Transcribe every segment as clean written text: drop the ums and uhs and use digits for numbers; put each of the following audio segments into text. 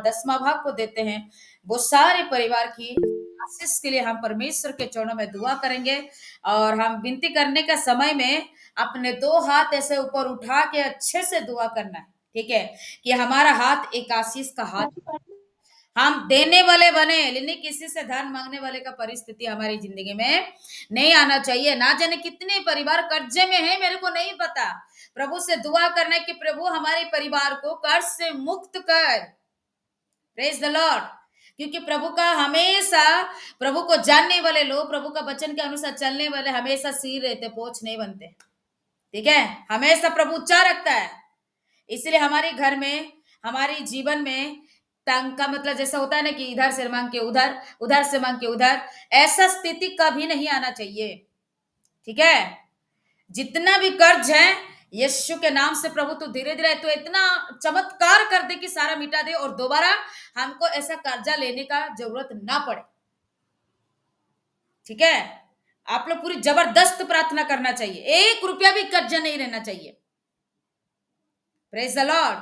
10वां भाग को देते हैं, वो सारे परिवार की आशीष के लिए हम परमेश्वर के चरणों में दुआ करेंगे। और हम विनती करने के समय में अपने 2 हाथ ऐसे ऊपर उठा के अच्छे से दुआ करना है, ठीक है? कि हमारा हाथ एक आशीष का हाथ, हम देने वाले बने, लेकिन किसी से धन मांगने वाले का परिस्थिति हमारी जिंदगी में नहीं आना चाहिए। ना जाने कितने परिवार कर्जे में है, मेरे को नहीं पता। प्रभु से दुआ करना है कि प्रभु हमारे परिवार को कर्ज से मुक्त कर। Praise the Lord. क्योंकि प्रभु का हमेशा, प्रभु को जानने वाले लोग, प्रभु का वचन के अनुसार चलने वाले हमेशा सिर रहते, पोछ नहीं बनते, ठीक है? हमेशा प्रभु ऊंचा रखता है। इसलिए हमारे घर में, हमारे जीवन में तंग का मतलब जैसा होता है ना कि इधर से मांग के उधर, उधर से मांग के उधर, ऐसा स्थिति कभी नहीं आना चाहिए, ठीक है? जितना भी कर्ज है, यीशु के नाम से प्रभु तो धीरे धीरे तो इतना चमत्कार कर दे कि सारा मिटा दे और दोबारा हमको ऐसा कर्जा लेने का जरूरत ना पड़े, ठीक है? आप लोग पूरी जबरदस्त प्रार्थना करना चाहिए, 1 रुपया भी कर्जा नहीं रहना चाहिए। प्रेज द लॉर्ड,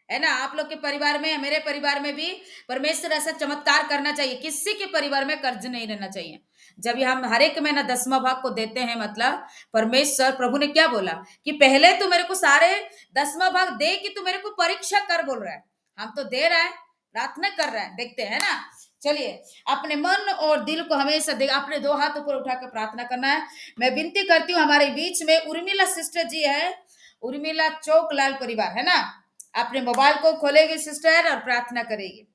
है ना? आप लोग के परिवार में, मेरे परिवार में भी परमेश्वर ऐसा चमत्कार करना चाहिए, किसी के परिवार में कर्ज नहीं रहना चाहिए। जब ये हम हर एक महीना 10वां भाग को देते हैं, मतलब परमेश्वर प्रभु ने क्या बोला कि पहले तू मेरे को सारे 10वां भाग दे कि तू मेरे को परीक्षा कर, बोल रहा है। हम तो दे रहा है, प्रार्थना कर रहा है, देखते हैं ना। चलिए, अपने मन और दिल को हमेशा अपने 2 हाथ ऊपर उठा कर प्रार्थना करना है। मैं विनती करती हूँ, हमारे बीच में उर्मिला सिस्टर जी है, उर्मिला चौकलाल परिवार, है ना? अपने मोबाइल को खोलेगी सिस्टर और प्रार्थना करेगी।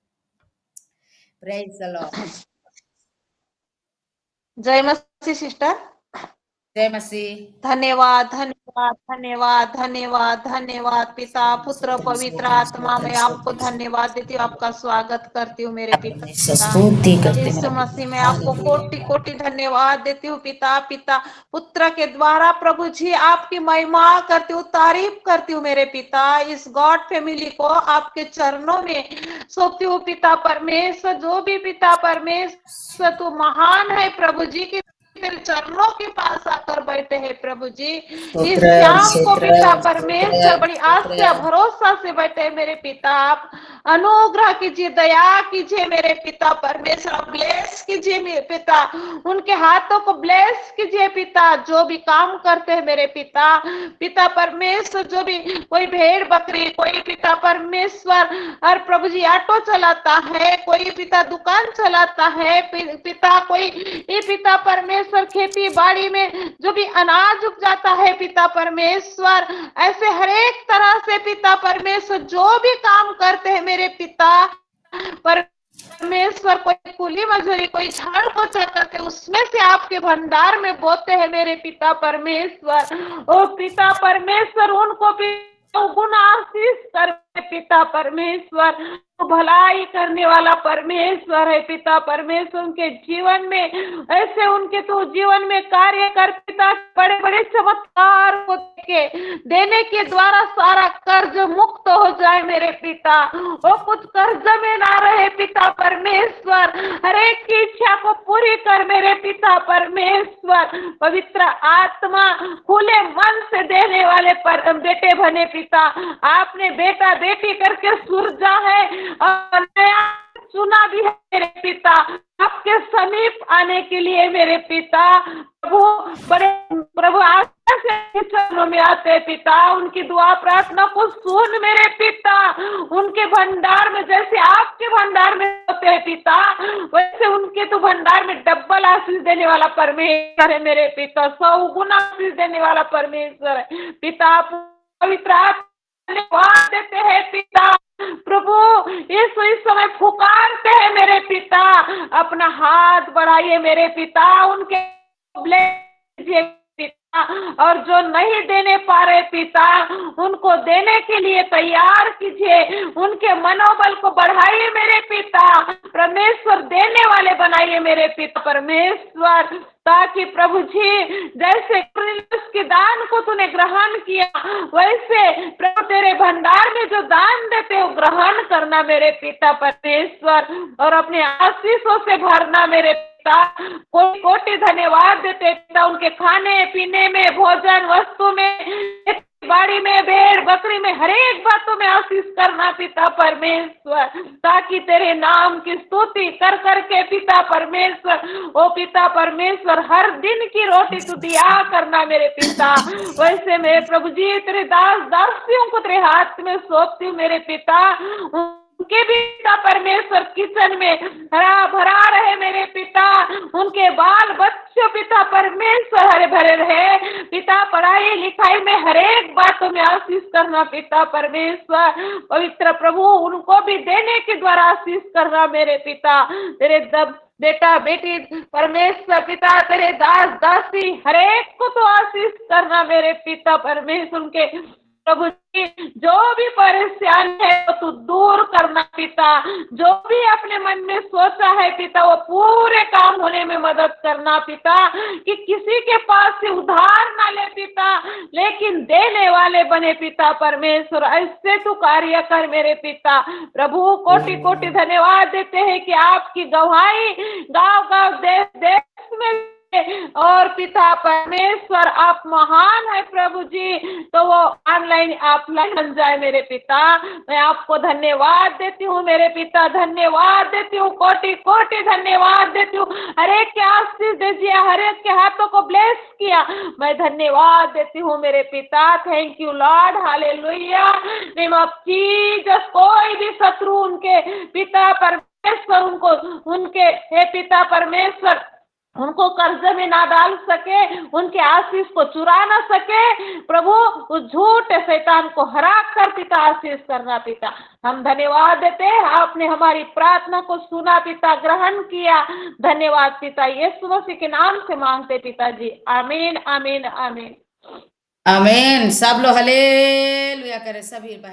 Praise the Lord. जय मसीह सिस्टर। जय मसीह। धन्यवाद धन्यवाद धन्यवाद धन्यवाद धन्यवाद पिता पुत्र पवित्र आत्मा में आपको धन्यवाद देती हूँ, आपका स्वागत करती हूँ मेरे पिता। यीशु मसीह में आपको कोटि कोटि धन्यवाद देती हूँ पिता। पिता पुत्र के द्वारा प्रभु जी आपकी महिमा करती हूँ, तारीफ करती हूँ मेरे पिता। इस गॉड फैमिली को आपके चरणों में सौंपती हूँ पिता परमेश्वर। जो भी पिता परमेश्वर तू महान है प्रभु जी की तेरे चरणों के पास आकर बैठे हैं प्रभु जी। इस शाम को पिता परमेश्वर बड़ी आस्था भरोसा से बैठे हैं मेरे पिता। आप अनुग्रह कीजिए, दया कीजिए मेरे पिता परमेश्वर, ब्लेस कीजिए मेरे पिता, उनके हाथों को ब्लेस कीजिए पिता। जो भी काम करते हैं मेरे पिता, पिता परमेश्वर, जो भी कोई भेड़ बकरी, कोई पिता परमेश्वर और प्रभु जी ऑटो चलाता है, कोई पिता दुकान चलाता है पिता, कोई ये पिता परमेश्वर खेती बाड़ी में जो भी अनाज उग जाता है पिता परमेश्वर, ऐसे हर एक तरह से पिता परमेश्वर जो भी काम करते हैं मेरे पिता परमेश्वर, कोई कुली मजदूरी, कोई झाड़ पोछा करके उसमें से आपके भंडार में बोते हैं मेरे पिता परमेश्वर। ओ पिता परमेश्वर, उनको भी गुना आशीष कर पिता परमेश्वर। भलाई करने वाला परमेश्वर है पिता परमेश्वर। उनके जीवन में ऐसे उनके तो जीवन में कार्य कर पिता, बड़े बड़े चमत्कार को देने के द्वारा सारा कर्ज मुक्त हो जाए मेरे पिता। वो कुछ कर्ज में ना रहे पिता परमेश्वर, हर एक की इच्छा को पूरी कर मेरे पिता परमेश्वर। पवित्र आत्मा खुले मन से देने वाले बेटे बने पिता। आपने बेटा बेटी करके सुरजा है और नया चुना भी है मेरे पिता, आपके समीप आने के लिए मेरे पिता। प्रभु बड़े प्रभु आस्था से चरणों में आते पिता, उनकी दुआ प्रार्थना को सुन मेरे पिता। उनके भंडार में जैसे आपके भंडार में होते हैं पिता, वैसे उनके तो भंडार में डबल आशीष देने वाला परमेश्वर है मेरे पिता, 100 गुना आशीष देने वाला परमेश्वर है पिता। पवित्र धन्यवाद देते हैं पिता। प्रभु इस समय पुकारते हैं मेरे पिता, अपना हाथ बढ़ाइए मेरे पिता, उनके ब्लेस पिता, और जो नहीं देने पा रहे पिता, उनको देने के लिए तैयार कीजिए, उनके मनोबल को बढ़ाइए मेरे पिता परमेश्वर, देने वाले बनाइए मेरे पिता परमेश्वर, ताकि प्रभु जी जैसे के दान को तूने ग्रहण किया, वैसे प्रभु तेरे भंडार में जो दान देते हो ग्रहण करना मेरे पिता परमेश्वर, और अपने आशीषों से भरना मेरे पिता। कोटि कोटि धन्यवाद देते पिता, उनके खाने पीने में, भोजन वस्तु में बाड़ी में, भेड़ बकरी में, हर एक बातों में आशीष करना पिता परमेश्वर, ताकि तेरे नाम की स्तुति कर करके पिता परमेश्वर, ओ पिता परमेश्वर, हर दिन की रोटी तू दिया करना मेरे पिता। वैसे मेरे प्रभु जी तेरे दास दासियों को तेरे हाथ में सौंपती हूँ मेरे पिता, उनके भी पिता परमेश्वर किचन में हरा भरा रहे मेरे पिता, उनके बाल बच्चों पिता परमेश्वर हरे भरे रहे पिता, पढ़ाई लिखाई में हर एक बातों में आशीष करना पिता परमेश्वर, पवित्र प्रभु उनको भी देने के द्वारा आशीष करना मेरे पिता, तेरे दब बेटा बेटी परमेश्वर पिता, तेरे दास दासी हर एक को तो आशीष करना मेरे पिता परमेश्वर, उनके प्रभु जी जो भी परेशान है वो तू दूर करना पिता, जो भी अपने मन में सोचा है पिता वो पूरे काम होने में मदद करना पिता, कि किसी के पास से उधार ना ले पिता, लेकिन देने वाले बने पिता परमेश्वर, ऐसे तू कार्य कर मेरे पिता प्रभु। कोटि कोटि धन्यवाद देते हैं कि आपकी गवाही गांव गांव देश देश में, और पिता परमेश्वर आप महान है प्रभु जी, तो वो ऑनलाइन ऑफलाइन बन जाए मेरे पिता। मैं आपको धन्यवाद देती हूँ मेरे पिता, धन्यवाद देती हूँ, कोटि कोटि धन्यवाद देती हूँ, हर एक के आशीष दीजिए, हर एक के हाथों को ब्लेस किया, मैं धन्यवाद देती हूँ मेरे पिता। Thank you Lord, hallelujah, name of Jesus. कोई भी शत्रु उनके पिता परमेश्वर उनको उनके हे पिता परमेश्वर उनको कर्ज में ना डाल सके, उनके आशीष को चुरा ना सके प्रभु, उस झूठे शैतान को हरा कर पिता आशीष करना पिता। हम धन्यवाद देते हैं, आपने हमारी प्रार्थना को सुना पिता, ग्रहण किया, धन्यवाद पिता, यीशु मसीह के नाम से मांगते पिताजी, आमीन आमीन आमीन आमीन। सब लोग हालेलुया करें, सभी